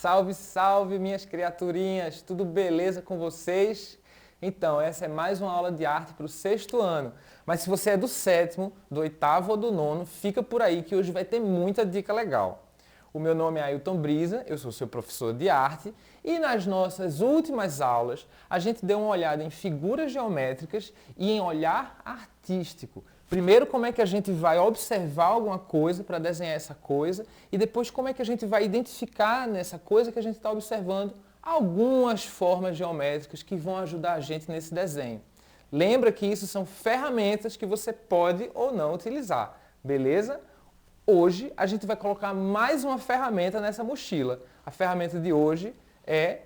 Salve, salve, minhas criaturinhas! Tudo beleza com vocês? Então, essa é mais uma aula de arte para o 6º ano. Mas se você é do 7º, do 8º ou do 9º, fica por aí que hoje vai ter muita dica legal. O meu nome é Ailton Brisa, eu sou seu professor de arte e nas nossas últimas aulas a gente deu uma olhada em figuras geométricas e em olhar artístico. Primeiro, como é que a gente vai observar alguma coisa para desenhar essa coisa e depois como é que a gente vai identificar nessa coisa que a gente está observando algumas formas geométricas que vão ajudar a gente nesse desenho. Lembra que isso são ferramentas que você pode ou não utilizar, beleza? Hoje a gente vai colocar mais uma ferramenta nessa mochila. A ferramenta de hoje é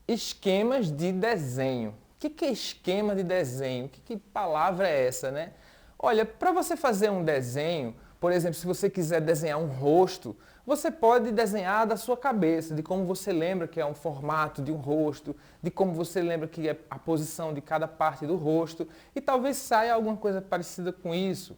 esquemas de desenho. O que é esquema de desenho? Que palavra é essa, né? Olha, para você fazer um desenho, por exemplo, se você quiser desenhar um rosto, você pode desenhar da sua cabeça, de como você lembra que é um formato de um rosto, de como você lembra que é a posição de cada parte do rosto, e talvez saia alguma coisa parecida com isso.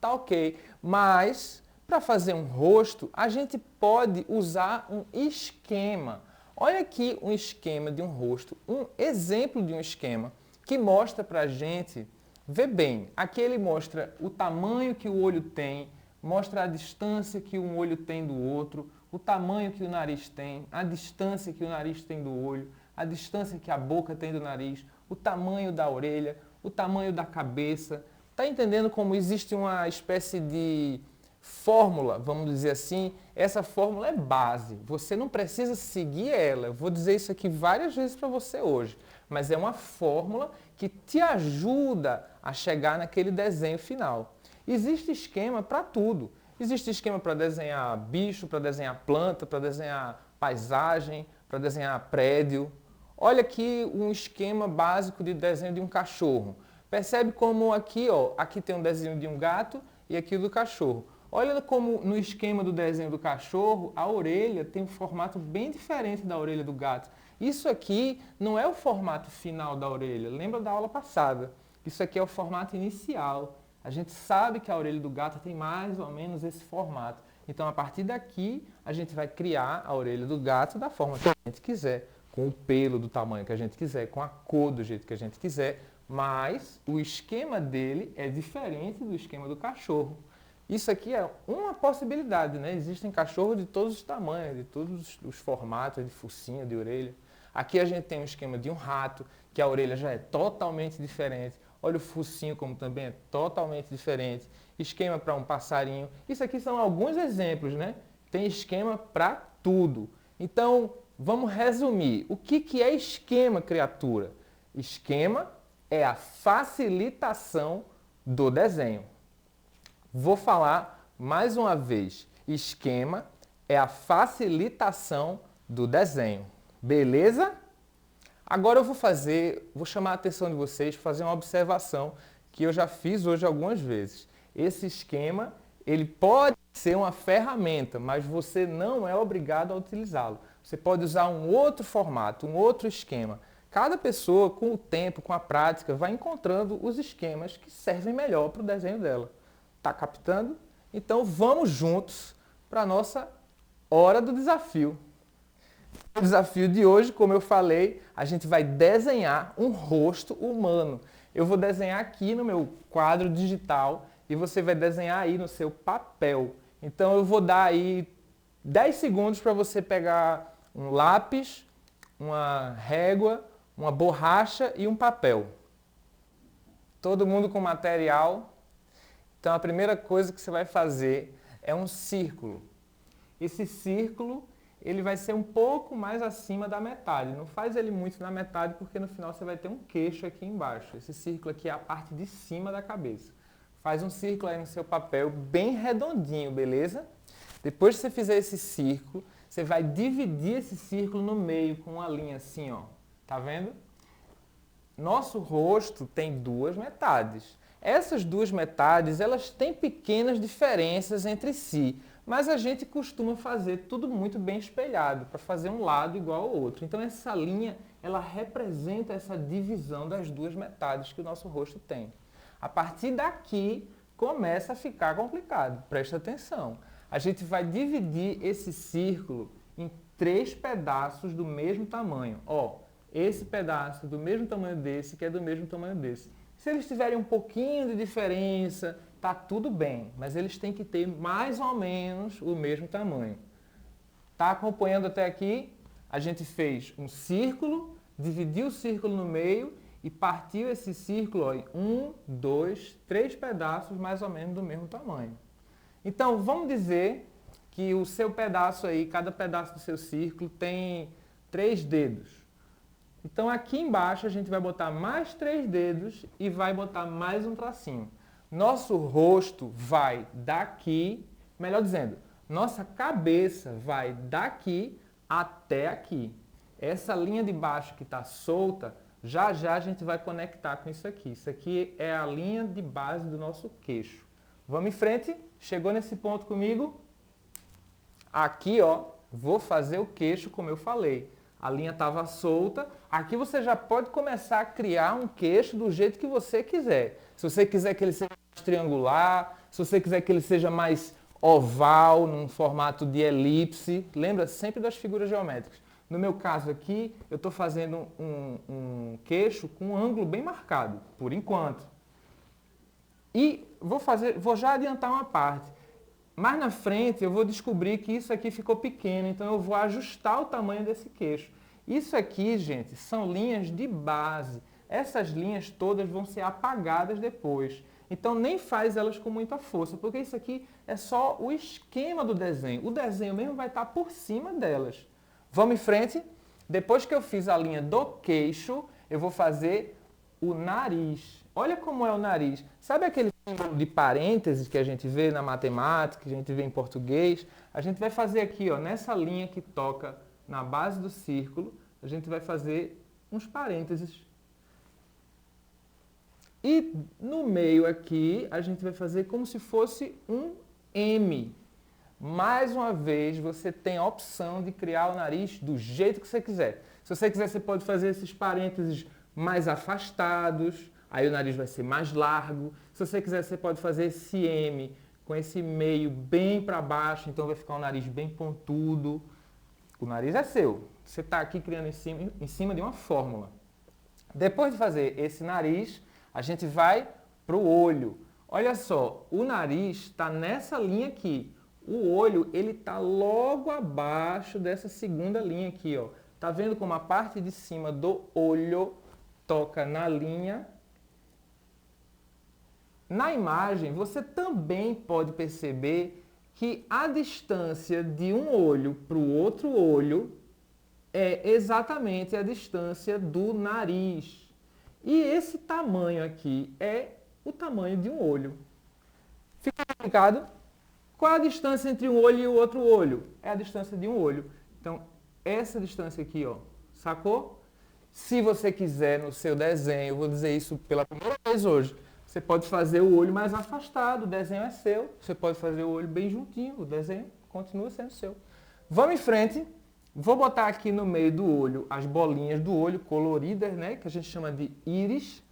Tá ok. Mas, para fazer um rosto, a gente pode usar um esquema. Olha aqui um esquema de um rosto, um exemplo de um esquema que mostra para a gente. Vê bem, aqui ele mostra o tamanho que o olho tem, mostra a distância que um olho tem do outro, o tamanho que o nariz tem, a distância que o nariz tem do olho, a distância que a boca tem do nariz, o tamanho da orelha, o tamanho da cabeça. Está entendendo como existe uma espécie de fórmula, vamos dizer assim? Essa fórmula é base, você não precisa seguir ela. Eu vou dizer isso aqui várias vezes para você hoje, mas é uma fórmula que te ajuda a chegar naquele desenho final. Existe esquema para tudo. Existe esquema para desenhar bicho, para desenhar planta, para desenhar paisagem, para desenhar prédio. Olha aqui um esquema básico de desenho de um cachorro. Percebe como aqui, ó, aqui tem um desenho de um gato e aqui o do cachorro. Olha como no esquema do desenho do cachorro, a orelha tem um formato bem diferente da orelha do gato. Isso aqui não é o formato final da orelha, lembra da aula passada? Isso aqui é o formato inicial. A gente sabe que a orelha do gato tem mais ou menos esse formato. Então, a partir daqui, a gente vai criar a orelha do gato da forma que a gente quiser, com o pelo do tamanho que a gente quiser, com a cor do jeito que a gente quiser, mas o esquema dele é diferente do esquema do cachorro. Isso aqui é uma possibilidade, né? Existem cachorros de todos os tamanhos, de todos os formatos, de focinho, de orelha. Aqui a gente tem um esquema de um rato, que a orelha já é totalmente diferente. Olha o focinho como também é totalmente diferente. Esquema para um passarinho. Isso aqui são alguns exemplos, né? Tem esquema para tudo. Então, vamos resumir. O que é esquema, criatura? Esquema é a facilitação do desenho. Vou falar mais uma vez. Esquema é a facilitação do desenho. Beleza? Agora eu vou chamar a atenção de vocês, fazer uma observação que eu já fiz hoje algumas vezes. Esse esquema, ele pode ser uma ferramenta, mas você não é obrigado a utilizá-lo. Você pode usar um outro formato, um outro esquema. Cada pessoa, com o tempo, com a prática, vai encontrando os esquemas que servem melhor para o desenho dela. Tá captando? Então vamos juntos para a nossa hora do desafio. O desafio de hoje, como eu falei, a gente vai desenhar um rosto humano. Eu vou desenhar aqui no meu quadro digital e você vai desenhar aí no seu papel. Então eu vou dar aí 10 segundos para você pegar um lápis, uma régua, uma borracha e um papel. Todo mundo com material. Então a primeira coisa que você vai fazer é um círculo. Esse círculo ele vai ser um pouco mais acima da metade. Não faz ele muito na metade porque no final você vai ter um queixo aqui embaixo. Esse círculo aqui é a parte de cima da cabeça. Faz um círculo aí no seu papel bem redondinho, beleza? Depois que você fizer esse círculo, você vai dividir esse círculo no meio com uma linha assim, ó. Tá vendo? Nosso rosto tem duas metades. Essas duas metades, elas têm pequenas diferenças entre si, mas a gente costuma fazer tudo muito bem espelhado, para fazer um lado igual ao outro. Então essa linha, ela representa essa divisão das duas metades que o nosso rosto tem. A partir daqui, começa a ficar complicado. Presta atenção. A gente vai dividir esse círculo em 3 pedaços do mesmo tamanho. Ó, esse pedaço do mesmo tamanho desse, que é do mesmo tamanho desse. Se eles tiverem um pouquinho de diferença, tá tudo bem, mas eles têm que ter mais ou menos o mesmo tamanho. Tá acompanhando até aqui? A gente fez um círculo, dividiu o círculo no meio e partiu esse círculo ó, em 1, 2, 3 pedaços mais ou menos do mesmo tamanho. Então, vamos dizer que o seu pedaço aí, cada pedaço do seu círculo tem 3 dedos. Então, aqui embaixo a gente vai botar mais 3 dedos e vai botar mais um tracinho. Nosso rosto vai daqui, melhor dizendo, nossa cabeça vai daqui até aqui. Essa linha de baixo que está solta, já já a gente vai conectar com isso aqui. Isso aqui é a linha de base do nosso queixo. Vamos em frente? Chegou nesse ponto comigo? Aqui, ó, vou fazer o queixo como eu falei. A linha estava solta. Aqui você já pode começar a criar um queixo do jeito que você quiser. Se você quiser que ele seja mais triangular, se você quiser que ele seja mais oval, num formato de elipse, lembra sempre das figuras geométricas. No meu caso aqui, eu estou fazendo um queixo com um ângulo bem marcado, por enquanto. E vou já adiantar uma parte. Mais na frente eu vou descobrir que isso aqui ficou pequeno, então eu vou ajustar o tamanho desse queixo. Isso aqui, gente, são linhas de base. Essas linhas todas vão ser apagadas depois. Então nem faz elas com muita força, porque isso aqui é só o esquema do desenho. O desenho mesmo vai estar por cima delas. Vamos em frente? Depois que eu fiz a linha do queixo, eu vou fazer o nariz. Olha como é o nariz. Sabe aquele símbolo de parênteses que a gente vê na matemática, que a gente vê em português? A gente vai fazer aqui, ó, nessa linha que toca na base do círculo, a gente vai fazer uns parênteses. E no meio aqui, a gente vai fazer como se fosse um M. Mais uma vez, você tem a opção de criar o nariz do jeito que você quiser. Se você quiser, você pode fazer esses parênteses mais afastados, aí o nariz vai ser mais largo. Se você quiser, você pode fazer esse M com esse meio bem para baixo, então vai ficar um nariz bem pontudo. O nariz é seu. Você está aqui criando em cima de uma fórmula. Depois de fazer esse nariz, a gente vai para o olho. Olha só, o nariz está nessa linha aqui. O olho, ele está logo abaixo dessa segunda linha aqui, ó. Tá vendo como a parte de cima do olho toca na linha? Na imagem, você também pode perceber que a distância de um olho para o outro olho é exatamente a distância do nariz. E esse tamanho aqui é o tamanho de um olho. Fica explicado? Qual a distância entre um olho e o outro olho? É a distância de um olho. Então, essa distância aqui, ó, sacou? Se você quiser no seu desenho, eu vou dizer isso pela primeira vez hoje, você pode fazer o olho mais afastado, o desenho é seu. Você pode fazer o olho bem juntinho, o desenho continua sendo seu. Vamos em frente. Vou botar aqui no meio do olho as bolinhas do olho coloridas, né, que a gente chama de íris.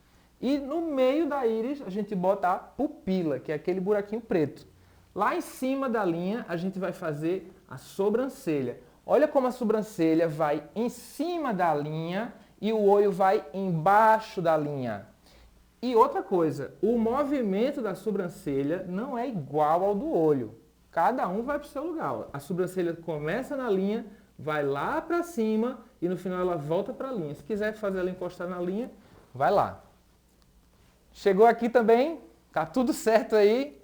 E no meio da íris a gente bota a pupila, que é aquele buraquinho preto. Lá em cima da linha a gente vai fazer a sobrancelha. Olha como a sobrancelha vai em cima da linha e o olho vai embaixo da linha. E outra coisa, o movimento da sobrancelha não é igual ao do olho. Cada um vai para o seu lugar. A sobrancelha começa na linha, vai lá para cima e no final ela volta para a linha. Se quiser fazer ela encostar na linha, vai lá. Chegou aqui também? Tá tudo certo aí?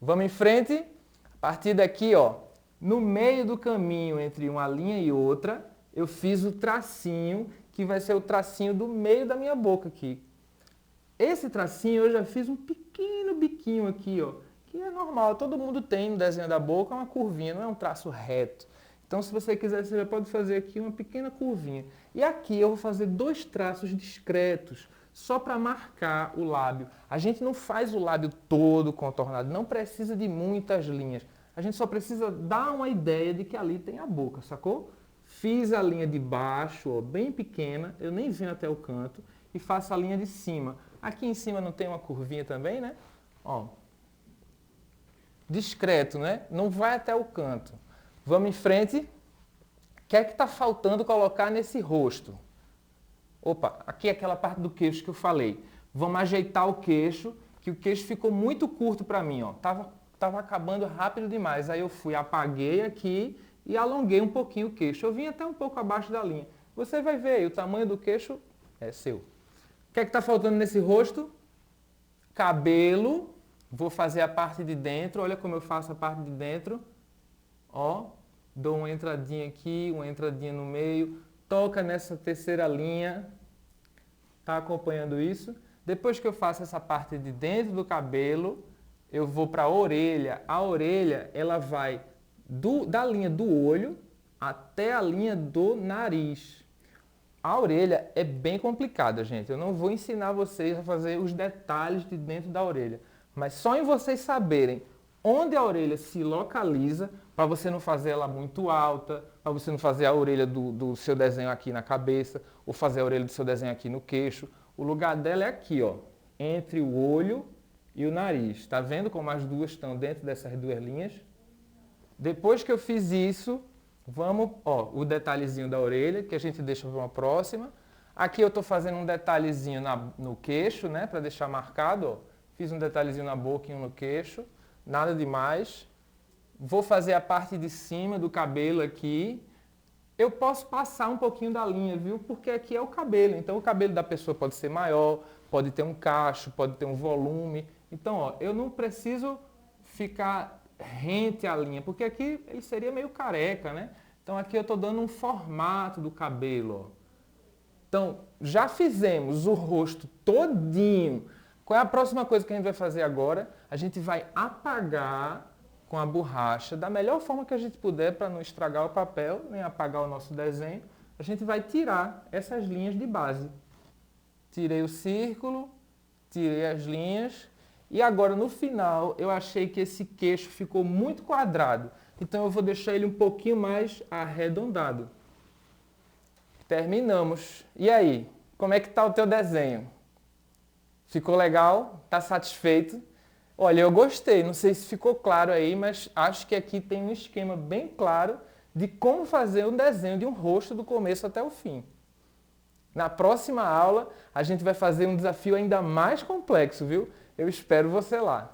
Vamos em frente. A partir daqui, ó, no meio do caminho entre uma linha e outra, eu fiz o tracinho, que vai ser o tracinho do meio da minha boca aqui. Esse tracinho eu já fiz um pequeno biquinho aqui, ó, que é normal, todo mundo tem no desenho da boca uma curvinha, não é um traço reto. Então, se você quiser, você já pode fazer aqui uma pequena curvinha. E aqui eu vou fazer 2 traços discretos, só para marcar o lábio. A gente não faz o lábio todo contornado, não precisa de muitas linhas. A gente só precisa dar uma ideia de que ali tem a boca, sacou? Fiz a linha de baixo, ó, bem pequena, eu nem venho até o canto, e faço a linha de cima. Aqui em cima não tem uma curvinha também, né? Ó. Discreto, né? Não vai até o canto. Vamos em frente. que é que está faltando colocar nesse rosto? Opa, aqui é aquela parte do queixo que eu falei. Vamos ajeitar o queixo, que o queixo ficou muito curto para mim, ó. Tava acabando rápido demais. Aí eu fui, apaguei aqui e alonguei um pouquinho o queixo. Eu vim até um pouco abaixo da linha. Você vai ver aí, o tamanho do queixo é seu. O que é que está faltando nesse rosto? Cabelo. Vou fazer a parte de dentro. Olha como eu faço a parte de dentro. Ó, dou uma entradinha aqui, uma entradinha no meio. Toca nessa terceira linha. Tá acompanhando isso? Depois que eu faço essa parte de dentro do cabelo, eu vou para a orelha. A orelha, ela vai da linha do olho até a linha do nariz. A orelha é bem complicada, gente. Eu não vou ensinar vocês a fazer os detalhes de dentro da orelha. Mas só em vocês saberem onde a orelha se localiza, para você não fazer ela muito alta, para você não fazer a orelha do seu desenho aqui na cabeça, ou fazer a orelha do seu desenho aqui no queixo. O lugar dela é aqui, ó, entre o olho e o nariz. Está vendo como as duas estão dentro dessas duas linhas? Depois que eu fiz isso, vamos, ó, o detalhezinho da orelha, que a gente deixa para uma próxima. Aqui eu estou fazendo um detalhezinho no queixo, né, para deixar marcado, ó. Fiz um detalhezinho na boca e um no queixo, nada demais. Vou fazer a parte de cima do cabelo aqui. Eu posso passar um pouquinho da linha, viu? Porque aqui é o cabelo. Então o cabelo da pessoa pode ser maior, pode ter um cacho, pode ter um volume. Então, ó, eu não preciso ficar rente à linha, porque aqui ele seria meio careca, né? Então aqui eu estou dando um formato do cabelo, ó. Então, já fizemos o rosto todinho. Qual é a próxima coisa que a gente vai fazer agora? A gente vai apagar com a borracha, da melhor forma que a gente puder, para não estragar o papel, nem apagar o nosso desenho. A gente vai tirar essas linhas de base. Tirei o círculo, tirei as linhas, e agora no final eu achei que esse queixo ficou muito quadrado. Então eu vou deixar ele um pouquinho mais arredondado. Terminamos. E aí, como é que está o teu desenho? Ficou legal? Está satisfeito? Olha, eu gostei, não sei se ficou claro aí, mas acho que aqui tem um esquema bem claro de como fazer um desenho de um rosto do começo até o fim. Na próxima aula, a gente vai fazer um desafio ainda mais complexo, viu? Eu espero você lá.